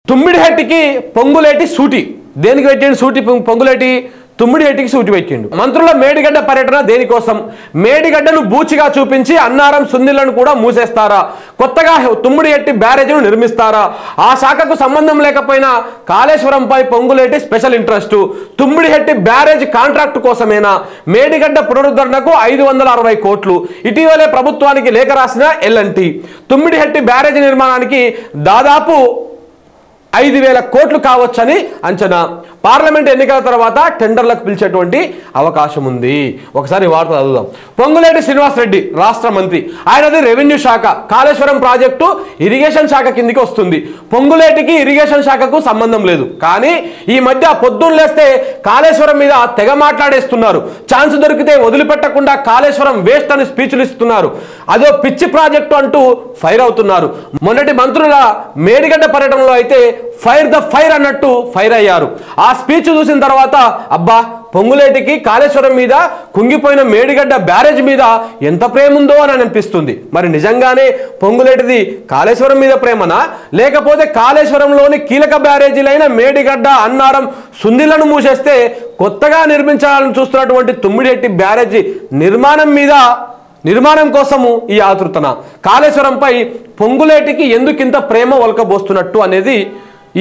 తుమ్మిడిహట్టికి పొంగులేటి సూటి దేనికి పెట్టిండు సూటి పొంగులేటి తుమ్మిడిహట్టికి సూటి పెట్టిండు మంత్రుల మేడిగడ్డ పర్యటన దేనికోసం మేడిగడ్డను బూచిగా చూపించి అన్నారం సుందిళ్లను కూడా మూసేస్తారా కొత్తగా తుమ్మిడిహట్టి బ్యారేజ్ను నిర్మిస్తారా ఆ శాఖకు సంబంధం లేకపోయినా కాళేశ్వరంపై Ponguleti special interest Tummidihatti barrage contract కోసమేనా మేడిగడ్డ పునరుద్ధరణకు 560 కోట్లు ఇటీవలే ప్రభుత్వానికి లేఖ రాసిన ఎల్ఎన్టీ తుమ్మిడిహట్టి బ్యారేజ్ నిర్మాణానికి దాదాపు 5,000 కోట్లు కావచ్చని అంచనా పార్లమెంట్ ఎన్నికల తర్వాత టెండర్లకు పిలిచేటువంటి అవకాశం ఉంది ఒకసారి వార్త చదువుదాం పొంగులేటి శ్రీనివాసరెడ్డి రాష్ట్ర మంత్రి ఆయనది రెవెన్యూ శాఖ కాళేశ్వరం ప్రాజెక్టు ఇరిగేషన్ శాఖ కిందికి వస్తుంది పొంగులేటికి ఇరిగేషన్ శాఖకు సంబంధం లేదు కానీ ఈ మధ్య పొద్దున్న లేస్తే కాళేశ్వరం మీద తెగ మాట్లాడేస్తున్నారు ఛాన్స్ దొరికితే వదిలిపెట్టకుండా కాళేశ్వరం వేస్ట్ అని స్పీచ్లు ఇస్తున్నారు అదో పిచ్చి ప్రాజెక్టు అంటూ ఫైర్ అవుతున్నారు మొన్నటి మంత్రుల మేడిగడ్డ పర్యటనలో అయితే ఫైర్ ద ఫైర్ అన్నట్టు ఫైర్ అయ్యారు ఆ స్పీచ్ చూసిన తర్వాత అబ్బా పొంగులేటికి కాళేశ్వరం మీద కుంగిపోయిన మేడిగడ్డ బ్యారేజ్ మీద ఎంత ప్రేమ ఉందో అని అనిపిస్తుంది మరి నిజంగానే పొంగులేటిది కాళేశ్వరం మీద ప్రేమనా లేకపోతే కాళేశ్వరంలోని కీలక బ్యారేజీలైన మేడిగడ్డ అన్నారం సుందిళ్లను మూసేస్తే కొత్తగా నిర్మించాలని చూస్తున్నటువంటి తుమ్మిడిహట్టి బ్యారేజీ నిర్మాణం కోసము ఈ ఆతృతన కాళేశ్వరంపై పొంగులేటికి ఎందుకింత ప్రేమ ఒలకబోస్తున్నట్టు అనేది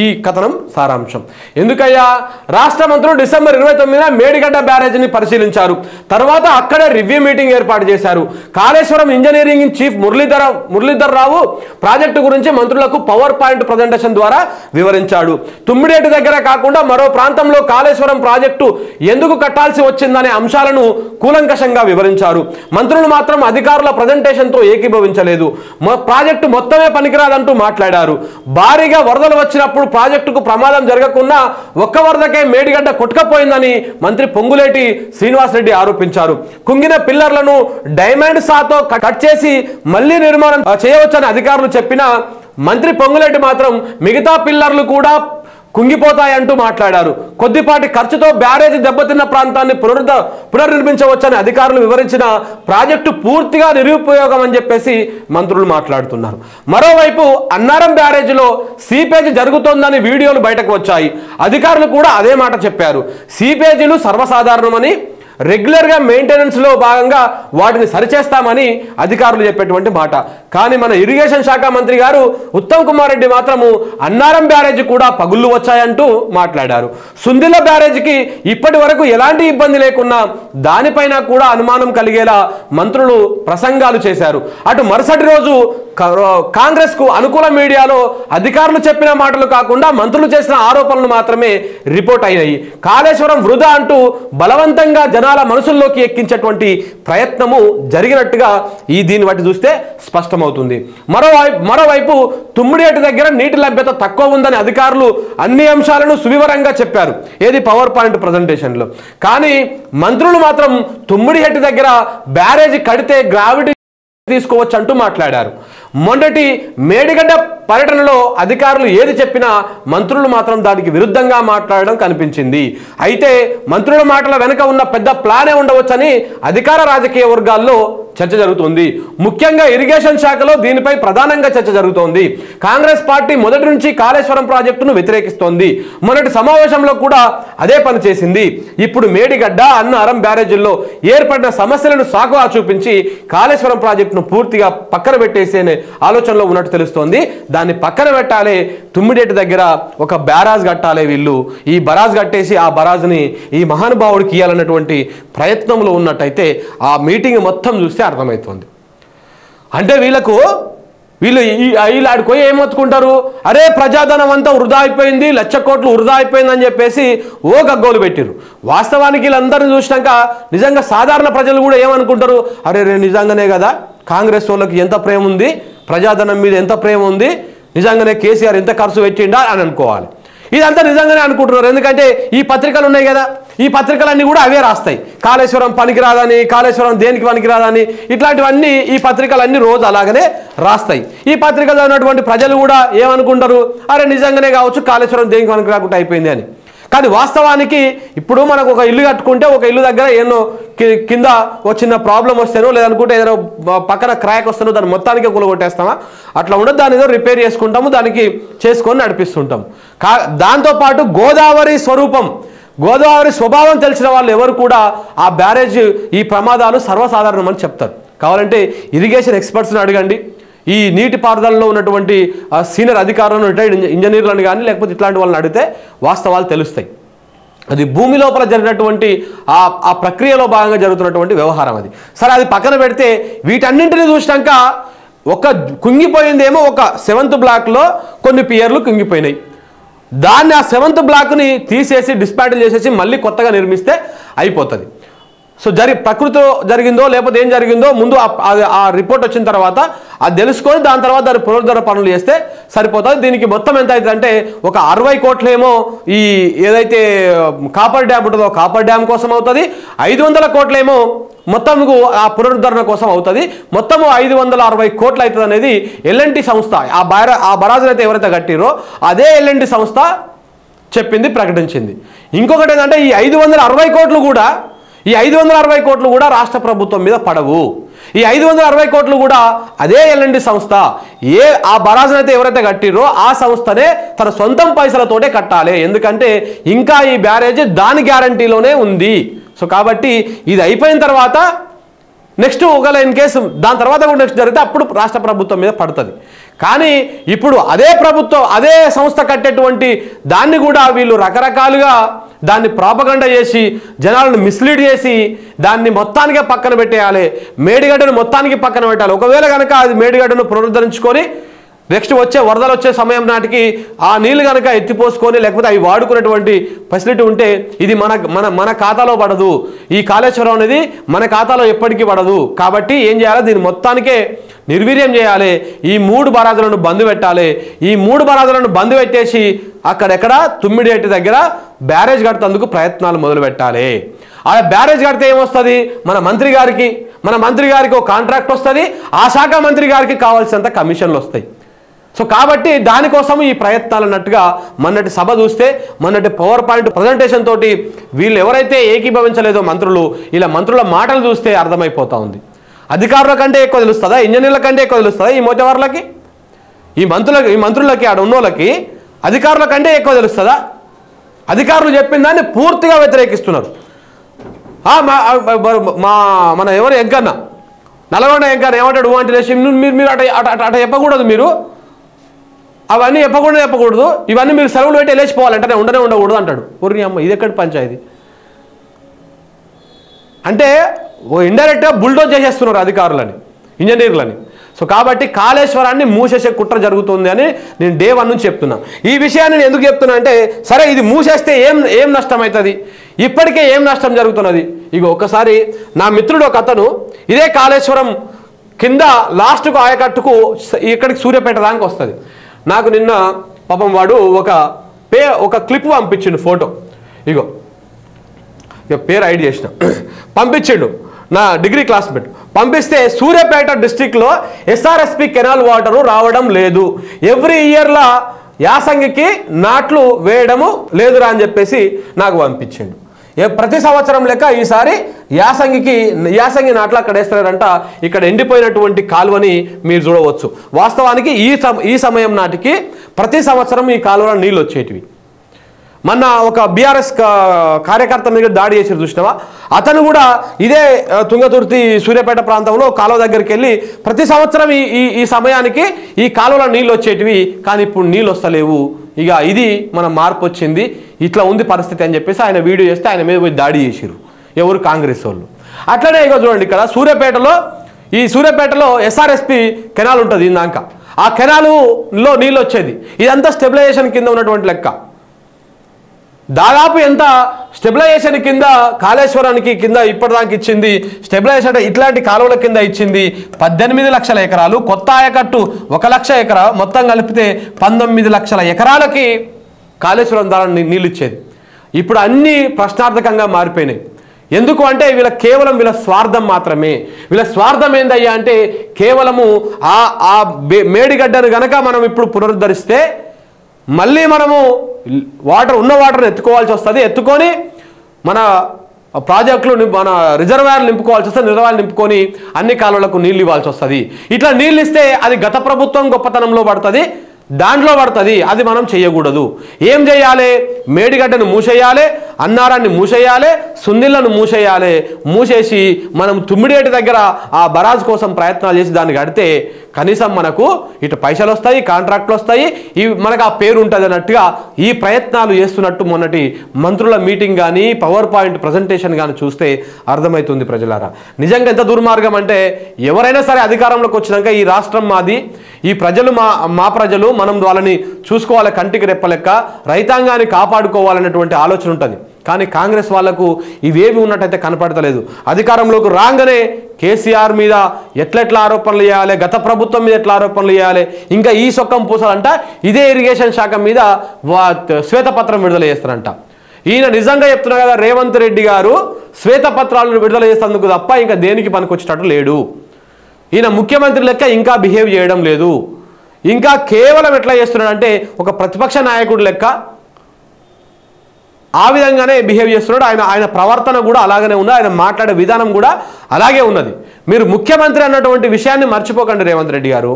ఈ కథనం సారాంశం ఎందుకయ్యా రాష్ట్ర మంత్రులు డిసెంబర్ 29న మేడిగడ్డ బ్యారేజీని పరిశీలించారు తర్వాత అక్కడే రివ్యూ మీటింగ్ ఏర్పాటు చేశారు Kaleshwaram engineering chief Muralidhar Rao project గురించి మంత్రులకు పవర్ పాయింట్ ప్రజెంటేషన్ ద్వారా వివరించాడు తుమ్మిడేటి దగ్గర కాకుండా మరో ప్రాంతంలో కాళేశ్వరం ప్రాజెక్టు ఎందుకు కట్టాల్సి వచ్చిందనే అంశాలను కూలంకషంగా వివరించారు మంత్రులు మాత్రం అధికారుల ప్రజెంటేషన్తో ఏకీభవించలేదు ప్రాజెక్టు మొత్తమే పనికిరాదంటూ మాట్లాడారు భారీగా వరదలు వచ్చినప్పుడు ప్రాజెక్టుకు ప్రమాదం జరగకుండా ఒక్క వరదకే మేడిగడ్డ కొట్టుకపోయిందని మంత్రి పొంగులేటి శ్రీనివాసరెడ్డి ఆరోపించారు కుంగిన పిల్లర్లను డైమండ్ సాతో కట్ చేసి మళ్లీ నిర్మాణం చేయవచ్చని అధికారులు చెప్పినా మంత్రి పొంగులేటి మాత్రం మిగతా పిల్లర్లు కూడా కుంగిపోతాయంటూ మాట్లాడారు కొద్దిపాటి ఖర్చుతో బ్యారేజీ దెబ్బతిన్న ప్రాంతాన్ని పునర్నిర్మించవచ్చని అధికారులు వివరించిన ప్రాజెక్టు పూర్తిగా నిరుపయోగం అని చెప్పేసి మంత్రులు మాట్లాడుతున్నారు మరోవైపు అన్నారం బ్యారేజీలో సీపేజీ జరుగుతోందని వీడియోలు బయటకు వచ్చాయి అధికారులు కూడా అదే మాట చెప్పారు సీపేజీలు సర్వసాధారణమని రెగ్యులర్గా మెయింటెనెన్స్లో భాగంగా వాటిని సరిచేస్తామని అధికారులు చెప్పేటువంటి మాట కానీ మన ఇరిగేషన్ శాఖ మంత్రి గారు ఉత్తమ్ కుమార్ రెడ్డి మాత్రము అన్నారం బ్యారేజీ కూడా పగుళ్ళు వచ్చాయంటూ మాట్లాడారు సుందిల బ్యారేజీకి ఇప్పటి వరకు ఎలాంటి ఇబ్బంది లేకున్నా దానిపైన కూడా అనుమానం కలిగేలా మంత్రులు ప్రసంగాలు చేశారు అటు మరుసటి రోజు కాంగ్రెస్ కు అనుకూల మీడియాలో అధికారులు చెప్పిన మాటలు కాకుండా మంత్రులు చేసిన ఆరోపణలు మాత్రమే రిపోర్ట్ అయినాయి కాళేశ్వరం వృధా అంటూ బలవంతంగా జనాల మనసుల్లోకి ఎక్కించేటువంటి ప్రయత్నము జరిగినట్టుగా దీన్ని బట్టి చూస్తే స్పష్టమవుతుంది మరోవైపు తుమ్మిడిహట్టి దగ్గర నీటి లభ్యత తక్కువ ఉందని అధికారులు అన్ని అంశాలను సువివరంగా చెప్పారు ఏది పవర్ పాయింట్ ప్రజెంటేషన్లో కానీ మంత్రులు మాత్రం తుమ్మిడిహట్టి దగ్గర బ్యారేజీ కడితే గ్రావిటీ తీసుకోవచ్చు అంటూ మాట్లాడారు మొన్నటి మేడిగడ్డ పర్యటనలో అధికారులు ఏది చెప్పినా మంత్రులు మాత్రం దానికి విరుద్ధంగా మాట్లాడడం కనిపించింది అయితే మంత్రుల మాటల వెనుక ఉన్న పెద్ద ప్లానే ఉండవచ్చని అధికార రాజకీయ వర్గాల్లో చర్చ జరుగుతోంది ముఖ్యంగా ఇరిగేషన్ శాఖలో దీనిపై ప్రధానంగా చర్చ జరుగుతోంది కాంగ్రెస్ పార్టీ మొదటి నుంచి కాళేశ్వరం ప్రాజెక్టును వ్యతిరేకిస్తోంది మొన్నటి సమావేశంలో కూడా అదే పని చేసింది ఇప్పుడు మేడిగడ్డ అన్నారం బ్యారేజీల్లో ఏర్పడిన సమస్యలను సాకుగా చూపించి కాళేశ్వరం ప్రాజెక్టును పూర్తిగా పక్కన పెట్టేసే ఆలోచనలో ఉన్నట్టు తెలుస్తోంది దాన్ని పక్కన పెట్టాలి తుమ్మిడేటి దగ్గర ఒక బ్యారాజ్ కట్టాలి వీళ్ళు ఈ బరాజ్ కట్టేసి ఆ బరాజ్ని ఈ మహానుభావుడికి ఇవ్వాలన్నటువంటి ప్రయత్నంలో ఉన్నట్టయితే ఆ మీటింగ్ మొత్తం చూస్తే అర్థమవుతుంది అంటే వీళ్ళు ఆడుకోయి ఏమొత్తుకుంటారు అరే ప్రజాధనం అంతా వృధా అయిపోయింది 1,00,000 కోట్లు వృధా అయిపోయింది అని చెప్పేసి గగ్గోలు పెట్టిరు వాస్తవానికి వీళ్ళందరినీ చూసినాక నిజంగా సాధారణ ప్రజలు కూడా ఏమనుకుంటారు అరే నిజంగానే కదా కాంగ్రెస్ వాళ్ళకి ఎంత ప్రేమ ఉంది ప్రజాధనం మీద ఎంత ప్రేమ ఉంది నిజంగానే కేసీఆర్ ఎంత ఖర్చు పెట్టిండా అని అనుకోవాలి ఇదంతా నిజంగానే అనుకుంటున్నారు ఎందుకంటే ఈ పత్రికలు ఉన్నాయి కదా ఈ పత్రికలన్నీ కూడా అవే రాస్తాయి కాళేశ్వరం పనికిరాదని కాళేశ్వరం దేనికి పనికిరాదని ఇట్లాంటివన్నీ ఈ పత్రికలన్నీ రోజు అలాగనే రాస్తాయి ఈ పత్రికలో ఉన్నటువంటి ప్రజలు కూడా ఏమనుకుంటారు అరే నిజంగానే కావచ్చు కాళేశ్వరం దేనికి పనికిరాకుండా అయిపోయింది అని కానీ వాస్తవానికి ఇప్పుడు మనకు ఒక ఇల్లు కట్టుకుంటే ఒక ఇల్లు దగ్గర ఎన్నో కింద ఒక చిన్న ప్రాబ్లం వస్తేనో లేదనుకుంటే ఏదైనా పక్కన క్రాక్ వస్తేనో దాన్ని మొత్తానికి కూలగొట్టేస్తామా? అట్లా ఉండదు. దాని ఏదో రిపేర్ చేసుకుంటాము, దానికి చేసుకొని నడిపిస్తుంటాము. దాంతోపాటు గోదావరి స్వభావం తెలిసిన వాళ్ళు ఎవరు కూడా ఆ బ్యారేజ్ ఈ ప్రమాదాలు సర్వసాధారణమని చెప్తారు. కావాలంటే ఇరిగేషన్ ఎక్స్పర్ట్స్ని అడగండి, ఈ నీటిపారుదలలో ఉన్నటువంటి సీనియర్ అధికారులను, రిటైర్డ్ ఇంజనీర్లను కానీ లేకపోతే ఇట్లాంటి వాళ్ళని అడిగితే వాస్తవాలు తెలుస్తాయి. అది భూమి లోపల జరిగినటువంటి ఆ ప్రక్రియలో భాగంగా జరుగుతున్నటువంటి వ్యవహారం అది. సరే, అది పక్కన పెడితే వీటన్నింటినీ చూసినాక ఒక కుంగిపోయిందేమో ఒక 7th బ్లాక్లో కొన్ని పియర్లు కుంగిపోయినాయి. దాన్ని ఆ 7th బ్లాక్ని తీసేసి డిస్పాటిల్ చేసేసి మళ్ళీ కొత్తగా నిర్మిస్తే అయిపోతుంది. సో ప్రకృతిలో జరిగిందో లేకపోతే ఏం జరిగిందో ముందు ఆ రిపోర్ట్ వచ్చిన తర్వాత అది తెలుసుకొని దాని తర్వాత దాని పునరుద్ధరణ పనులు చేస్తే సరిపోతుంది. దీనికి మొత్తం ఎంత అవుతుంది అంటే ఒక 60 కోట్లేమో ఈ ఏదైతే కాపర్ డ్యామ్ ఉంటుందో కాపర్ డ్యామ్ కోసం అవుతుంది, 500 కోట్లేమో మొత్తం ఆ పునరుద్ధరణ కోసం అవుతుంది. మొత్తము 560 కోట్లు అవుతుంది అనేది ఎల్ఎన్టీ సంస్థ, ఆ బరాజులు అయితే ఎవరైతే కట్టిరో అదే ఎల్ఎన్టీ సంస్థ చెప్పింది, ప్రకటించింది. ఇంకొకటి ఏంటంటే ఈ 560 కోట్లు కూడా రాష్ట్ర ప్రభుత్వం మీద పడవు. ఈ 560 కోట్లు కూడా అదే ఎల్ఎన్టీ సంస్థ ఆ బరాజును అయితే ఎవరైతే కట్టిరో ఆ సంస్థనే తన సొంతం పైసలతోటే కట్టాలి. ఎందుకంటే ఇంకా ఈ బ్యారేజ్ దాని గ్యారంటీలోనే ఉంది. సో కాబట్టి ఇది అయిపోయిన తర్వాత నెక్స్ట్ ఒకవేళ ఇన్ కేసు దాని తర్వాత కూడా నెక్స్ట్ జరిగితే అప్పుడు రాష్ట్ర ప్రభుత్వం మీద పడుతుంది. కానీ ఇప్పుడు అదే సంస్థ కట్టేటువంటి దాన్ని కూడా వీళ్ళు రకరకాలుగా దాన్ని ప్రాపగండా చేసి జనాలను మిస్లీడ్ చేసి దాన్ని మొత్తానికే పక్కన పెట్టేయాలి, మేడిగడ్డను మొత్తానికి పక్కన పెట్టాలి. ఒకవేళ కనుక అది మేడిగడ్డను పునరుద్ధరించుకొని నెక్స్ట్ వరదలు వచ్చే సమయం నాటికి ఆ నీళ్లు కనుక ఎత్తిపోసుకొని లేకపోతే అవి వాడుకునేటువంటి ఫెసిలిటీ ఉంటే ఇది మన ఖాతాలో పడదు. ఈ కాళేశ్వరం అనేది మన ఖాతాలో ఎప్పటికీ పడదు. కాబట్టి ఏం చేయాలి, దీన్ని మొత్తానికే నిర్వీర్యం చేయాలి. ఈ 3 బరాజులను బంద్ పెట్టాలి. ఈ 3 బరాజులను బంద్ పెట్టేసి అక్కడెక్కడ తుమ్మిడిహట్టి దగ్గర బ్యారేజ్ కట్టేందుకు ప్రయత్నాలు మొదలు పెట్టాలి. ఆ బ్యారేజ్ కడితే ఏమొస్తుంది, మన మంత్రి గారికి ఒక కాంట్రాక్ట్ వస్తుంది, ఆ శాఖ మంత్రి గారికి కావాల్సినంత కమిషన్లు వస్తాయి. సో కాబట్టి దానికోసం ఈ ప్రయత్నాలు అన్నట్టుగా మొన్నటి సభ చూస్తే మొన్నటి పవర్ పాయింట్ ప్రజెంటేషన్ తోటి వీళ్ళు ఎవరైతే ఏకీభవించలేదో ఇలా మంత్రుల మాటలు చూస్తే అర్థమైపోతా ఉంది. అధికారుల కంటే ఎక్కువ తెలుస్తుందా, ఇంజనీర్ల కంటే ఎక్కువ తెలుస్తుందా ఈ మోతేవార్లకి, ఈ మంత్రులకి ఆడ ఉన్నోళ్ళకి అధికారుల కంటే ఎక్కువ తెలుస్తుందా? అధికారులు చెప్పిన దాన్ని పూర్తిగా వ్యతిరేకిస్తున్నారు. మన ఎవరు ఎంకన్నా నల్గొండ ఎంకన్నా ఏమంటాడు అంటే మీరు అట చెప్పకూడదు, మీరు అవన్నీ చెప్పకూడదు, ఇవన్నీ మీరు సెలవులు పెట్టి వెళ్ళేసిపోవాలంటే ఉండకూడదు అంటాడు. ఊరికి అమ్మ ఇది ఎక్కడి పంచాయతీ అంటే ఇండైరెక్ట్గా బుల్డోజ్ చేసేస్తున్నారు అధికారులని, ఇంజనీర్లని. సో కాబట్టి కాళేశ్వరాన్ని మూసేసే కుట్ర జరుగుతుంది అని నేను డే 1 నుంచి చెప్తున్నా. ఈ విషయాన్ని నేను ఎందుకు చెప్తున్నా అంటే సరే ఇది మూసేస్తే ఏం నష్టం అవుతుంది, ఇప్పటికే ఏం నష్టం జరుగుతున్నది. ఒకసారి నా మిత్రుడు ఒక అతను ఇదే కాళేశ్వరం కింద లాస్ట్కు ఆయకట్టుకు ఇక్కడికి సూర్యాపేట దానికి వస్తుంది. నాకు నిన్న పాపం వాడు ఒక క్లిప్ పంపించిండు, ఫోటో పేరు ఐడి చేసిన పంపించిండు, నా డిగ్రీ క్లాస్మేట్ పంపిస్తే సూర్యాపేట డిస్టిక్లో ఎస్ఆర్ఎస్పి కెనాల్ వాటరు రావడం లేదు, ఎవ్రీ ఇయర్లా యాసంగికి నాట్లు వేయడము లేదురా అని చెప్పేసి నాకు పంపించిండు. ప్రతి సంవత్సరం లెక్క ఈసారి యాసంగి నాట్లు అక్కడ వేస్తారంట. ఇక్కడ ఎండిపోయినటువంటి కాలువని మీరు చూడవచ్చు. వాస్తవానికి ఈ సమయం నాటికి ప్రతి సంవత్సరం ఈ కాలువలో నీళ్ళు వచ్చేటివి. మొన్న ఒక బీఆర్ఎస్ కార్యకర్త మీద దాడి చేసి చూసినావా, అతను కూడా ఇదే తుంగతుర్తి సూర్యాపేట ప్రాంతంలో కాలువ దగ్గరికి వెళ్ళి ప్రతి సంవత్సరం ఈ సమయానికి ఈ కాలువలో నీళ్ళు వచ్చేటివి, కానీ ఇప్పుడు నీళ్ళు వస్తలేవు. ఇది మన మార్పు వచ్చింది, ఇట్లా ఉంది పరిస్థితి అని చెప్పేసి ఆయన వీడియో చేస్తే ఆయన మీద పోయి దాడి చేసిరు ఎవరు, కాంగ్రెస్ వాళ్ళు. అట్లనే చూడండి ఇక్కడ సూర్యాపేటలో ఎస్ఆర్ఎస్పి కెనాల్ ఉంటుంది ఇందాక, ఆ కెనాలులో నీళ్ళు వచ్చేది. ఇదంతా స్టెబిలైజేషన్ కింద ఉన్నటువంటి లెక్క. దాదాపు ఎంత స్టెబిలైజేషన్ కింద కాళేశ్వరానికి కింద ఇప్పటిదాకా ఇచ్చింది స్టెబిలైజేషన్ ఇట్లాంటి కాలువల కింద ఇచ్చింది 18 లక్షల ఎకరాలు, కొత్త ఆయకట్టు 1 లక్ష ఎకరా, మొత్తం కలిపితే 19 లక్షల ఎకరాలకి కాళేశ్వరం ద్వారా నీళ్ళు ఇచ్చేది. ఇప్పుడు అన్నీ ప్రశ్నార్థకంగా మారిపోయినాయి. ఎందుకు అంటే కేవలం వీళ్ళ స్వార్థం మాత్రమే. వీళ్ళ స్వార్థం ఏందయ్యా అంటే కేవలము ఆ మేడిగడ్డను గనక మనం ఇప్పుడు పునరుద్ధరిస్తే మళ్ళీ మనము ఉన్న వాటర్ని ఎత్తుకోవాల్సి వస్తుంది, ఎత్తుకొని మన ప్రాజెక్టులు మన రిజర్వాయర్లు నింపుకోవాల్సి వస్తుంది, రిజర్వాయర్లు నింపుకొని అన్ని కాలువలకు నీళ్ళు ఇవ్వాల్సి వస్తుంది. ఇట్లా నీళ్ళు ఇస్తే అది గత ప్రభుత్వం గొప్పతనంలో పడుతుంది, దాంట్లో పడుతుంది. అది మనం చేయకూడదు. ఏం చేయాలి? మేడిగడ్డను మూసేయాలి, అన్నారాన్ని మూసేయాలి, సున్నిళ్లను మూసేయాలి. మూసేసి మనం తుమ్మిడేటి దగ్గర ఆ బరాజ్ కోసం ప్రయత్నాలు చేసి దాన్ని కడితే కనీసం మనకు ఇటు పైసలు వస్తాయి, కాంట్రాక్ట్లు వస్తాయి, ఇవి మనకు ఆ పేరు ఉంటుంది అన్నట్టుగా ఈ ప్రయత్నాలు చేస్తున్నట్టు మొన్నటి మంత్రుల మీటింగ్ కానీ పవర్ పాయింట్ ప్రజెంటేషన్ కానీ చూస్తే అర్థమవుతుంది ప్రజలారా. నిజంగా ఎంత దుర్మార్గం అంటే ఎవరైనా సరే అధికారంలోకి వచ్చినాక ఈ రాష్ట్రం మాది, ఈ ప్రజలు మా ప్రజలు, మనం వాళ్ళని చూసుకోవాలి కంటికి రెప్పలెక్క, రైతాంగాన్ని కాపాడుకోవాలనేటువంటి ఆలోచన ఉంటుంది. కానీ కాంగ్రెస్ వాళ్లకు ఇవేవి ఉన్నట్టయితే కనపడతలేదు. అధికారంలోకి రాగానే కేసీఆర్ మీద ఎట్లెట్లా ఆరోపణలు చేయాలి, గత ప్రభుత్వం మీద ఎట్లా ఆరోపణలు చేయాలి, ఇంకా ఈ సొక్కం పూసాలంట ఇదే ఇరిగేషన్ శాఖ మీద శ్వేతపత్రం విడుదల చేస్తారంట. ఈయన నిజంగా చెప్తున్నా కదా, రేవంత్ రెడ్డి గారు శ్వేతపత్రాలను విడుదల చేసేందుకు తప్ప ఇంకా దేనికి పనికొచ్చేటట్టు లేడు. ఈయన ముఖ్యమంత్రి లెక్క ఇంకా బిహేవ్ చేయడం లేదు. ఇంకా కేవలం ఎట్లా చేస్తున్నాడంటే ఒక ప్రతిపక్ష నాయకుడు లెక్క ఆ విధంగానే బిహేవ్ చేస్తున్నాడు. ఆయన ప్రవర్తన కూడా అలాగనే ఉంది, ఆయన మాట్లాడే విధానం కూడా అలాగే ఉన్నది. మీరు ముఖ్యమంత్రి అన్నటువంటి విషయాన్ని మర్చిపోకండి రేవంత్ రెడ్డి గారు.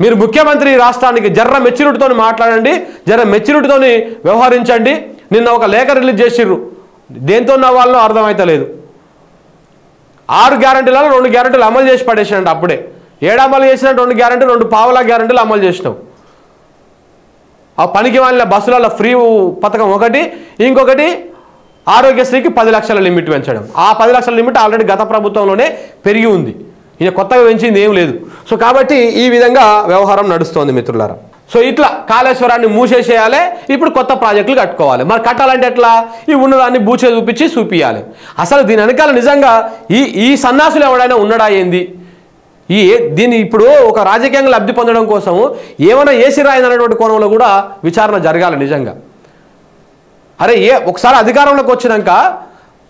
మీరు ముఖ్యమంత్రి రాష్ట్రానికి జర్ర మెచ్యూరిటీతో మాట్లాడండి, జర్ర మెచ్యూరిటీతో వ్యవహరించండి. నిన్న ఒక లేఖ రిలీజ్ చేసిర్రు, దేంతో ఉన్న వాళ్ళలో అర్థమైతలేదు. 6 గ్యారంటీలలో 2 గ్యారంటీలు అమలు చేసి పడేసినట్టు. అప్పుడే 7 అమలు చేసిన 2 గ్యారంటీలు 2 పావుల గ్యారంటీలు అమలు చేసినావు. ఆ పనికి వాళ్ళ బస్సులలో ఫ్రీ పథకం ఒకటి, ఇంకొకటి ఆరోగ్యశ్రీకి 10 లక్షల లిమిట్ పెంచడం. ఆ 10 లక్షల లిమిట్ ఆల్రెడీ గత ప్రభుత్వంలోనే పెరిగి ఉంది, ఇక కొత్తగా పెంచింది ఏం లేదు. సో కాబట్టి ఈ విధంగా వ్యవహారం నడుస్తోంది మిత్రులారా. సో ఇట్లా కాళేశ్వరాన్ని మూసేసేయాలి, ఇప్పుడు కొత్త ప్రాజెక్టులు కట్టుకోవాలి. మరి కట్టాలంటే ఎట్లా? ఈ ఉన్నదాన్ని బూచే చూపించాలి. అసలు దీని వెనకాల నిజంగా ఈ సన్నాసులు ఎవడైనా ఉన్నాడా ఏంది? దీన్ని ఇప్పుడు ఒక రాజకీయంగా లబ్ధి పొందడం కోసం ఏమైనా ఏసిరాయింది అనేటువంటి కోణంలో కూడా విచారణ జరగాలి నిజంగా. అరే ఒకసారి అధికారంలోకి వచ్చినాక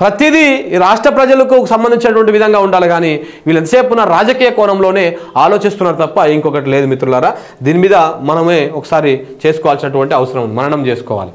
ప్రతిదీ రాష్ట్ర ప్రజలకు సంబంధించినటువంటి విధంగా ఉండాలి, కానీ వీళ్ళు ఎంతసేపు ఉన్న రాజకీయ కోణంలోనే ఆలోచిస్తున్నారు తప్ప ఇంకొకటి లేదు మిత్రులారా. దీని మీద మనమే ఒకసారి చేసుకోవాల్సినటువంటి అవసరం, మననం చేసుకోవాలి.